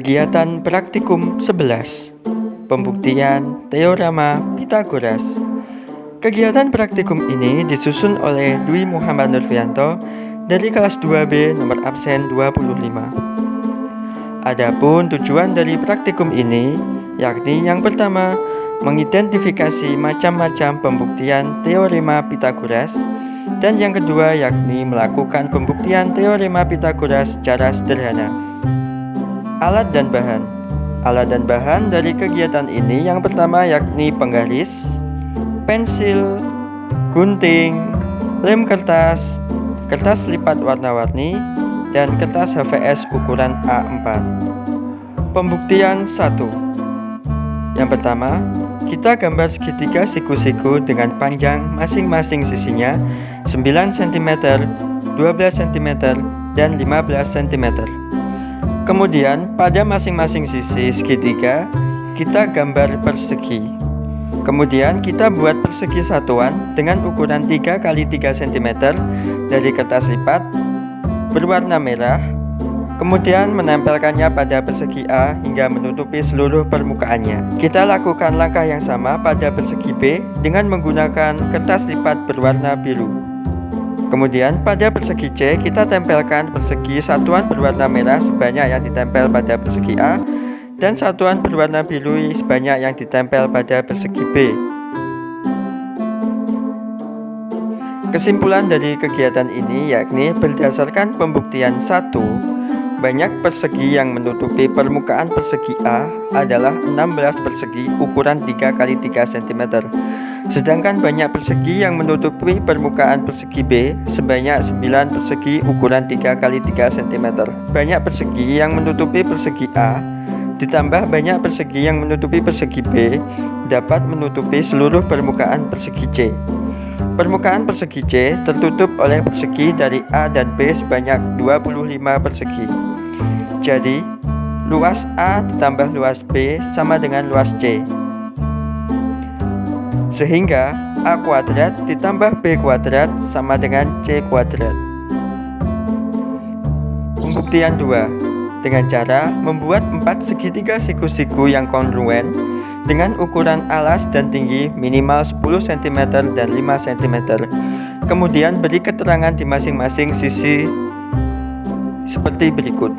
Kegiatan praktikum 11. Pembuktian Teorema Pythagoras. Kegiatan praktikum ini disusun oleh Dwi Muhammad Nurfianto dari kelas 2B nomor absen 25. Adapun tujuan dari praktikum ini yakni yang pertama, mengidentifikasi macam-macam pembuktian teorema Pythagoras, dan yang kedua yakni melakukan pembuktian teorema Pythagoras secara sederhana. Alat dan bahan. Alat dan bahan dari kegiatan ini yang pertama yakni penggaris, pensil, gunting, lem kertas, kertas lipat warna-warni, dan kertas HVS ukuran A4. Pembuktian 1. Yang pertama, kita gambar segitiga siku-siku dengan panjang masing-masing sisinya 9 cm, 12 cm, dan 15 cm. Kemudian pada masing-masing sisi segitiga kita gambar persegi. Kemudian kita buat persegi satuan dengan ukuran 3 x 3 cm dari kertas lipat berwarna merah. Kemudian menempelkannya pada persegi A hingga menutupi seluruh permukaannya. Kita lakukan langkah yang sama pada persegi B dengan menggunakan kertas lipat berwarna biru. Kemudian pada persegi C kita tempelkan persegi satuan berwarna merah sebanyak yang ditempel pada persegi A dan satuan berwarna biru sebanyak yang ditempel pada persegi B. Kesimpulan dari kegiatan ini yakni berdasarkan pembuktian 1, banyak persegi yang menutupi permukaan persegi A adalah 16 persegi ukuran 3 x 3 cm. Sedangkan banyak persegi yang menutupi permukaan persegi B sebanyak 9 persegi ukuran 3 x 3 cm. Banyak persegi yang menutupi persegi A ditambah banyak persegi yang menutupi persegi B dapat menutupi seluruh permukaan persegi C. Permukaan persegi C tertutup oleh persegi dari A dan B sebanyak 25 persegi. Jadi, luas A ditambah luas B sama dengan luas C. Sehingga A kuadrat ditambah B kuadrat sama dengan C kuadrat. Pembuktian 2. Dengan cara membuat 4 segitiga siku-siku yang kongruen dengan ukuran alas dan tinggi minimal 10 cm dan 5 cm. Kemudian beri keterangan di masing-masing sisi seperti berikut.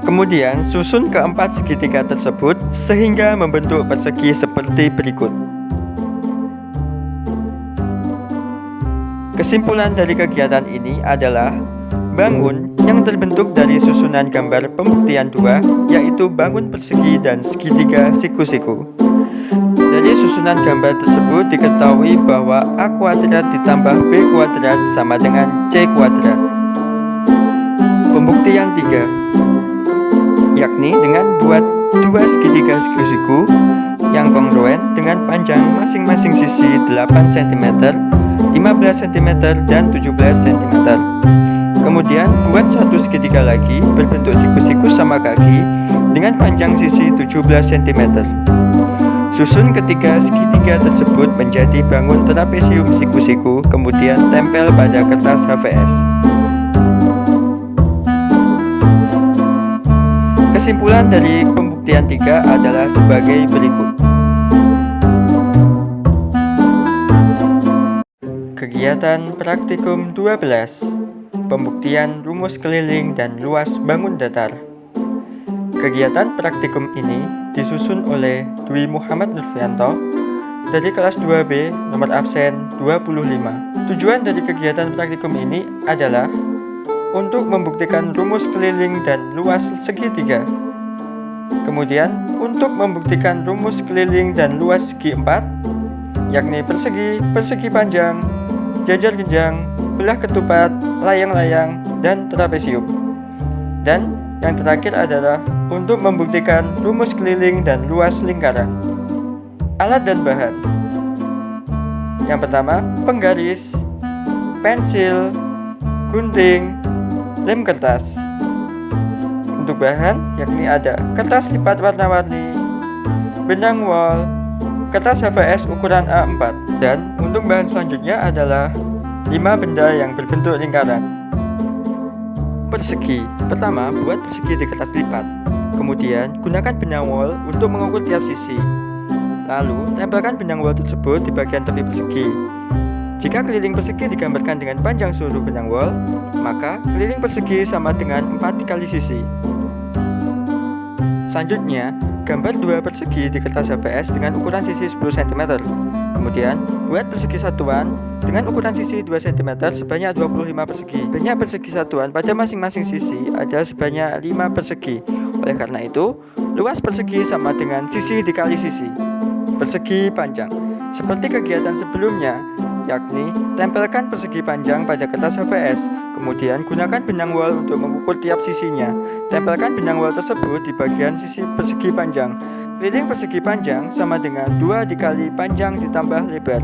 Kemudian susun keempat segitiga tersebut sehingga membentuk persegi seperti berikut. Kesimpulan dari kegiatan ini adalah bangun yang terbentuk dari susunan gambar pembuktian 2, yaitu bangun persegi dan segitiga siku-siku. Dari susunan gambar tersebut diketahui bahwa A kuadrat ditambah B kuadrat sama dengan C kuadrat. Pembuktian 3, yakni dengan buat 2 segitiga siku-siku yang kongruen dengan panjang masing-masing sisi 8 cm, 15 cm, dan 17 cm. Kemudian buat satu segitiga lagi berbentuk siku-siku sama kaki dengan panjang sisi 17 cm. Susun ketiga segitiga tersebut menjadi bangun trapesium siku-siku, kemudian tempel pada kertas HVS. Kesimpulan dari pembuktian 3 adalah sebagai berikut. Kegiatan praktikum 12. Pembuktian rumus keliling dan luas bangun datar. Kegiatan praktikum ini disusun oleh Dwi Muhammad Nurfianto dari kelas 2B nomor absen 25. Tujuan dari kegiatan praktikum ini adalah untuk membuktikan rumus keliling dan luas segitiga. Kemudian untuk membuktikan rumus keliling dan luas segi 4, yakni persegi, persegi panjang, jajar genjang, belah ketupat, layang-layang, dan trapesium. Dan yang terakhir adalah untuk membuktikan rumus keliling dan luas lingkaran. Alat dan bahan. Yang pertama, penggaris, pensil, gunting, lem kertas. Untuk bahan yakni ada kertas lipat warna-warni, benang wol, kertas HVS ukuran A4. Dan untuk bahan selanjutnya adalah 5 benda yang berbentuk lingkaran. persegi. Pertama, buat persegi di kertas lipat. Kemudian, gunakan benang wol untuk mengukur tiap sisi. Lalu, tempelkan benang wol tersebut di bagian tepi persegi. Jika keliling persegi digambarkan dengan panjang seluruh benang wol, maka keliling persegi sama dengan 4 dikali sisi. Selanjutnya, gambar 2 persegi di kertas HVS dengan ukuran sisi 10 cm. Kemudian, buat persegi satuan dengan ukuran sisi 2 cm sebanyak 25 persegi. Banyak persegi satuan pada masing-masing sisi ada sebanyak 5 persegi. Oleh karena itu, luas persegi sama dengan sisi dikali sisi. Persegi panjang. Seperti kegiatan sebelumnya, yakni tempelkan persegi panjang pada kertas HVS. Kemudian gunakan benang wol untuk mengukur tiap sisinya. Tempelkan benang wol tersebut di bagian sisi persegi panjang. Keliling persegi panjang sama dengan 2 dikali panjang ditambah lebar.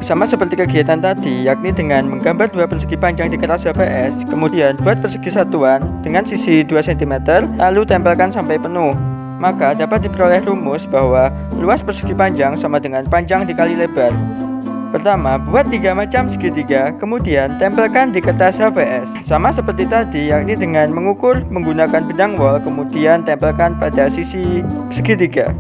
Sama seperti kegiatan tadi, yakni dengan menggambar 2 persegi panjang di kertas HVS. Kemudian buat persegi satuan dengan sisi 2 cm, lalu tempelkan sampai penuh. Maka dapat diperoleh rumus bahwa luas persegi panjang sama dengan panjang dikali lebar. Pertama, buat 3 macam segitiga, kemudian tempelkan di kertas HVS. Sama seperti tadi, yakni dengan mengukur menggunakan benang wol, kemudian tempelkan pada sisi segitiga.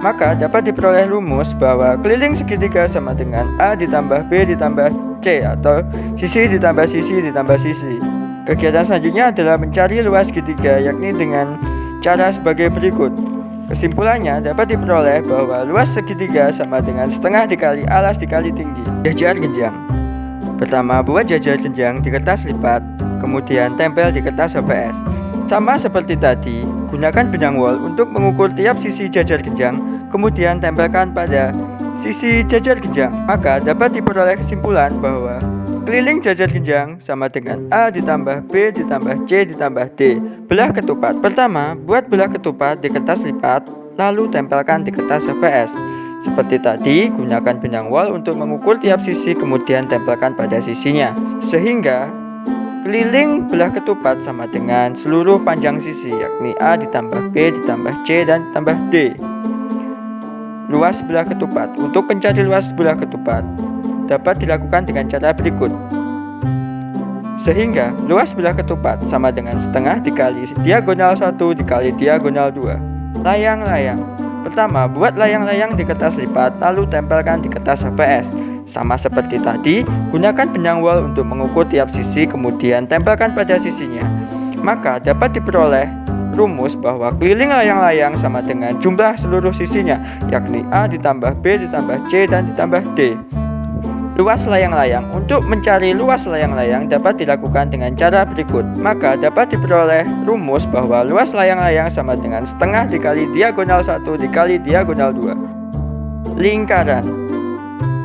Maka dapat diperoleh rumus bahwa keliling segitiga sama dengan A ditambah B ditambah C, atau sisi ditambah sisi ditambah sisi. Kegiatan selanjutnya adalah mencari luas segitiga, yakni dengan cara sebagai berikut. Kesimpulannya dapat diperoleh bahwa luas segitiga sama dengan setengah dikali alas dikali tinggi. Jajar genjang. Pertama, buat jajar genjang di kertas lipat, kemudian tempel di kertas HVS. Sama seperti tadi, gunakan benang wol untuk mengukur tiap sisi jajar genjang, kemudian tempelkan pada sisi jajar genjang. Maka dapat diperoleh kesimpulan bahwa keliling jajar genjang sama dengan A ditambah B ditambah C ditambah D. Belah ketupat. Pertama, buat belah ketupat di kertas lipat, lalu tempelkan di kertas HVS. Seperti tadi, gunakan benang wol untuk mengukur tiap sisi, kemudian tempelkan pada sisinya. Sehingga keliling belah ketupat sama dengan seluruh panjang sisi, yakni A ditambah B ditambah C dan ditambah D. Luas belah ketupat. Untuk mencari luas belah ketupat dapat dilakukan dengan cara berikut. Sehingga luas belah ketupat sama dengan setengah dikali diagonal 1 dikali diagonal 2. Layang-layang. Pertama, buat layang-layang di kertas lipat, lalu tempelkan di kertas HVS. Sama seperti tadi, gunakan benang wol untuk mengukur tiap sisi, kemudian tempelkan pada sisinya. Maka dapat diperoleh rumus bahwa keliling layang-layang sama dengan jumlah seluruh sisinya, yakni A ditambah B ditambah C dan ditambah D. Luas layang-layang. Untuk mencari luas layang-layang dapat dilakukan dengan cara berikut. Maka dapat diperoleh rumus bahwa luas layang-layang sama dengan setengah dikali diagonal 1 dikali diagonal 2. Lingkaran.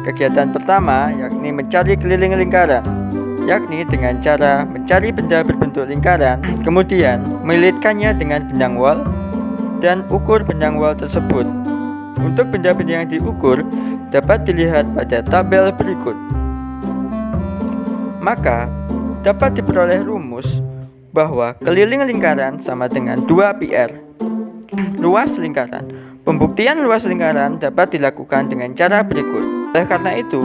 Kegiatan pertama yakni mencari keliling lingkaran, yakni dengan cara mencari benda berbentuk lingkaran, kemudian melilitkannya dengan benang wol dan ukur benang wol tersebut. Untuk benda-benda yang diukur dapat dilihat pada tabel berikut. Maka dapat diperoleh rumus bahwa keliling lingkaran sama dengan 2πr. Luas lingkaran. Pembuktian luas lingkaran dapat dilakukan dengan cara berikut. Oleh karena itu,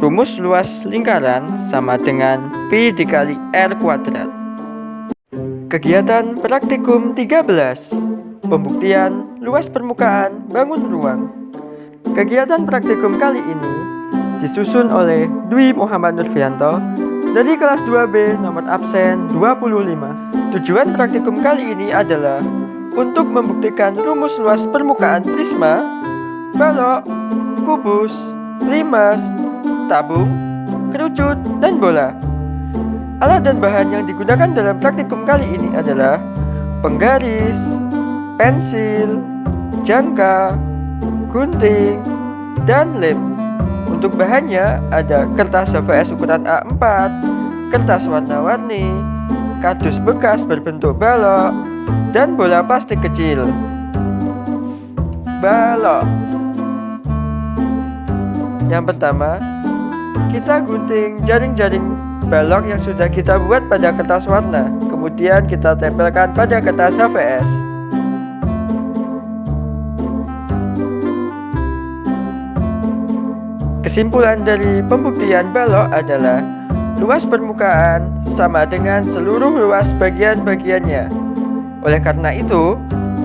rumus luas lingkaran sama dengan pi dikali r kuadrat. Kegiatan praktikum 13. Pembuktian luas permukaan bangun ruang. Kegiatan praktikum kali ini disusun oleh Dwi Muhammad Nurfianto dari kelas 2B nomor absen 25. Tujuan praktikum kali ini adalah untuk membuktikan rumus luas permukaan prisma, balok, kubus, limas, tabung, kerucut, dan bola. Alat dan bahan yang digunakan dalam praktikum kali ini adalah penggaris, pensil, jangka, gunting, dan lem. Untuk bahannya ada kertas HVS ukuran A4, kertas warna-warni, kardus bekas berbentuk balok, dan bola plastik kecil. Balok. Yang pertama, kita gunting jaring-jaring balok yang sudah kita buat pada kertas warna. Kemudian kita tempelkan pada kertas HVS. Kesimpulan dari pembuktian balok adalah luas permukaan sama dengan seluruh luas bagian-bagiannya. Oleh karena itu,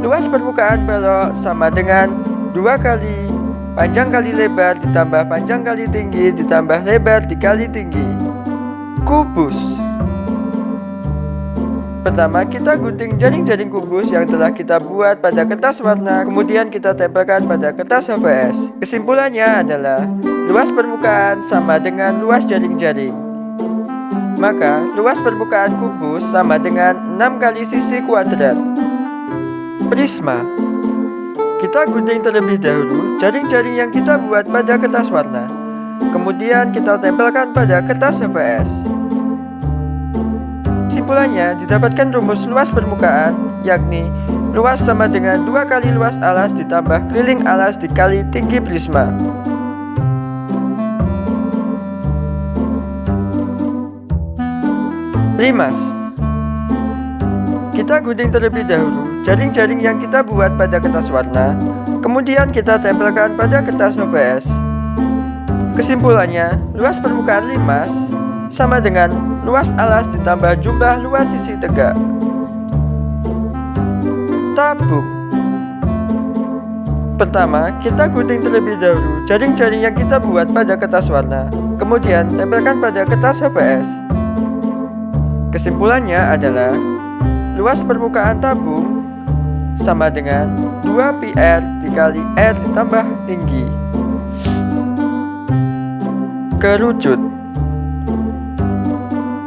luas permukaan balok sama dengan 2 kali panjang kali lebar ditambah panjang kali tinggi ditambah lebar dikali tinggi. Kubus. Pertama, kita gunting jaring-jaring kubus yang telah kita buat pada kertas warna, kemudian kita tempelkan pada kertas HVS. Kesimpulannya adalah luas permukaan sama dengan luas jaring-jaring. Maka, luas permukaan kubus sama dengan 6 kali sisi kuadrat. Prisma. Kita gunting terlebih dahulu jaring-jaring yang kita buat pada kertas warna, kemudian kita tempelkan pada kertas HVS. Kesimpulannya, didapatkan rumus luas permukaan, yakni luas sama dengan 2 kali luas alas ditambah keliling alas dikali tinggi prisma. Limas. Kita gunting terlebih dahulu jaring-jaring yang kita buat pada kertas warna, kemudian kita tempelkan pada kertas HVS. Kesimpulannya, luas permukaan limas sama dengan luas alas ditambah jumlah luas sisi tegak. Tabung. Pertama, kita gunting terlebih dahulu jaring-jaring yang kita buat pada kertas warna, kemudian tempelkan pada kertas HVS. Kesimpulannya adalah luas permukaan tabung sama dengan 2πr dikali r ditambah tinggi. Kerucut.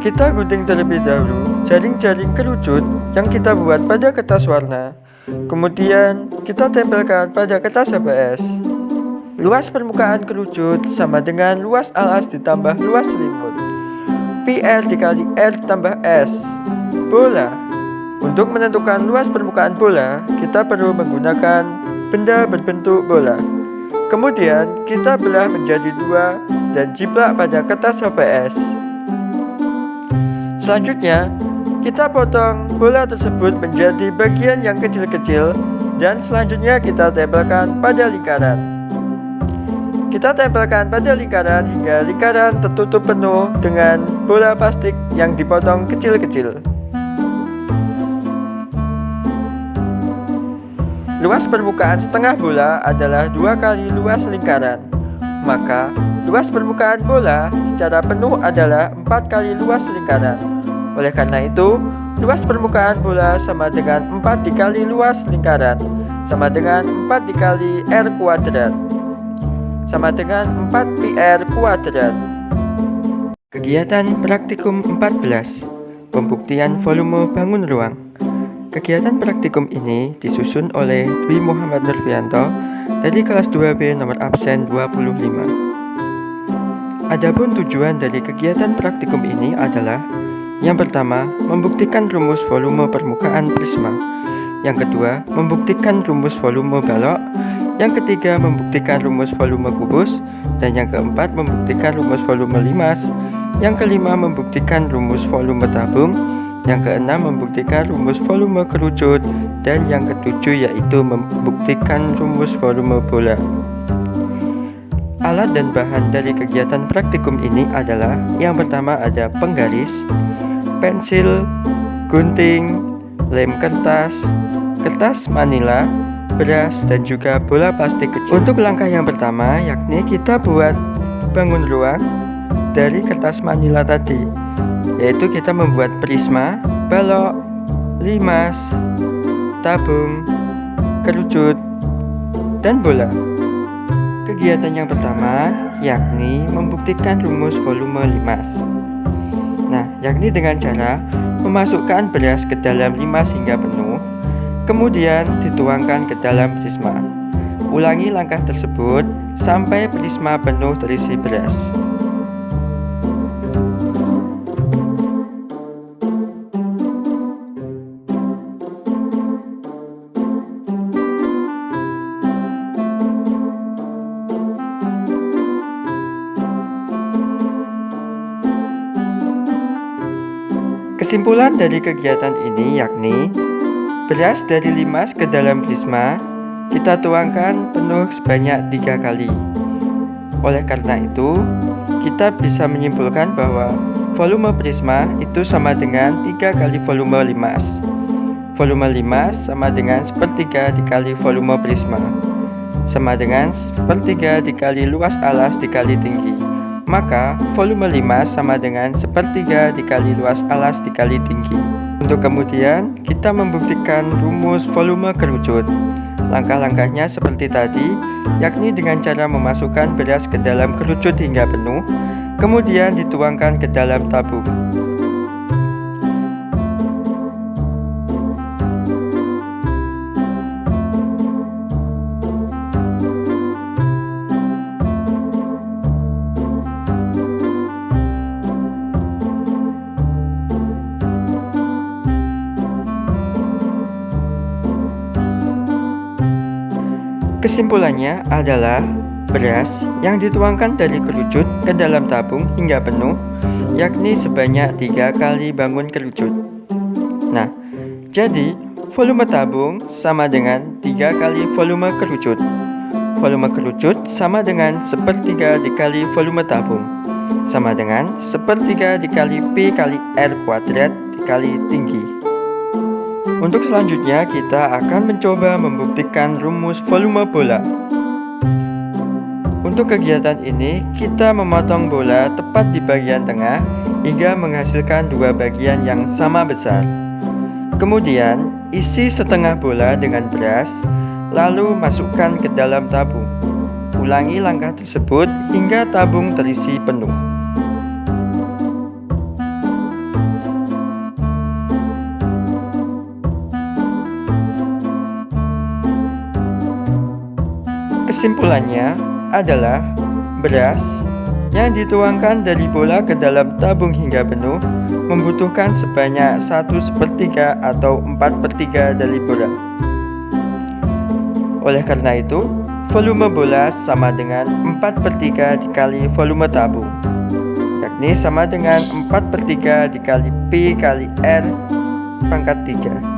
Kita gunting terlebih dahulu jaring-jaring kerucut yang kita buat pada kertas warna, kemudian kita tempelkan pada kertas HVS. Luas permukaan kerucut sama dengan luas alas ditambah luas selimut. PR dikali R ditambah S. Bola. Untuk menentukan luas permukaan bola, kita perlu menggunakan benda berbentuk bola. Kemudian kita belah menjadi 2 dan jiplak pada kertas HVS. Selanjutnya, kita potong bola tersebut menjadi bagian yang kecil-kecil dan selanjutnya kita tempelkan pada lingkaran. Kita tempelkan pada lingkaran hingga lingkaran tertutup penuh dengan bola plastik yang dipotong kecil-kecil. Luas permukaan setengah bola adalah 2 kali luas lingkaran. Maka, luas permukaan bola secara penuh adalah 4 kali luas lingkaran. Oleh karena itu, luas permukaan bola sama dengan 4 dikali luas lingkaran, sama dengan 4 dikali R kuadrat, sama dengan 4πr kuadrat. Kegiatan praktikum 14, pembuktian volume bangun ruang. Kegiatan praktikum ini disusun oleh Dwi Muhammad Nurfianto dari kelas 2B nomor absen 25. Adapun tujuan dari kegiatan praktikum ini adalah: yang pertama, membuktikan rumus volume permukaan prisma. Yang kedua, membuktikan rumus volume balok. Yang ketiga, membuktikan rumus volume kubus. Dan yang keempat, membuktikan rumus volume limas. Yang kelima, membuktikan rumus volume tabung. Yang keenam, membuktikan rumus volume kerucut. Dan yang ketujuh yaitu membuktikan rumus volume bola. Alat dan bahan dari kegiatan praktikum ini adalah: yang pertama ada penggaris, pensil, gunting, lem kertas, kertas manila, beras, dan juga bola plastik kecil. Untuk langkah yang pertama, yakni kita buat bangun ruang dari kertas manila tadi, yaitu kita membuat prisma, balok, limas, tabung, kerucut, dan bola. Kegiatan yang pertama yakni membuktikan rumus volume limas. Nah, yakni dengan cara memasukkan beras ke dalam limas hingga penuh, kemudian dituangkan ke dalam prisma. Ulangi langkah tersebut sampai prisma penuh terisi beras. Kesimpulan dari kegiatan ini yakni beras dari limas ke dalam prisma kita tuangkan penuh sebanyak 3 kali. Oleh karena itu, kita bisa menyimpulkan bahwa volume prisma itu sama dengan 3 kali volume limas. Volume limas sama dengan sepertiga dikali volume prisma, sama dengan sepertiga dikali luas alas dikali tinggi. Maka volume limas sama dengan sepertiga dikali luas alas dikali tinggi. Untuk kemudian kita membuktikan rumus volume kerucut. Langkah-langkahnya seperti tadi, yakni dengan cara memasukkan beras ke dalam kerucut hingga penuh, kemudian dituangkan ke dalam tabung. Kesimpulannya adalah beras yang dituangkan dari kerucut ke dalam tabung hingga penuh, yakni sebanyak 3 kali bangun kerucut. Nah, jadi volume tabung sama dengan 3 kali volume kerucut. Volume kerucut sama dengan sepertiga dikali volume tabung, sama dengan sepertiga dikali P kali R kuadrat dikali tinggi. Untuk selanjutnya kita akan mencoba membuktikan rumus volume bola. Untuk kegiatan ini kita memotong bola tepat di bagian tengah hingga menghasilkan dua bagian yang sama besar. Kemudian isi setengah bola dengan beras, lalu masukkan ke dalam tabung. Ulangi langkah tersebut hingga tabung terisi penuh. Kesimpulannya adalah beras yang dituangkan dari bola ke dalam tabung hingga penuh membutuhkan sebanyak 1/3 atau 4/3 dari bola. Oleh karena itu, volume bola sama dengan 4/3 dikali volume tabung, yakni sama dengan 4/3 dikali P kali R pangkat 3.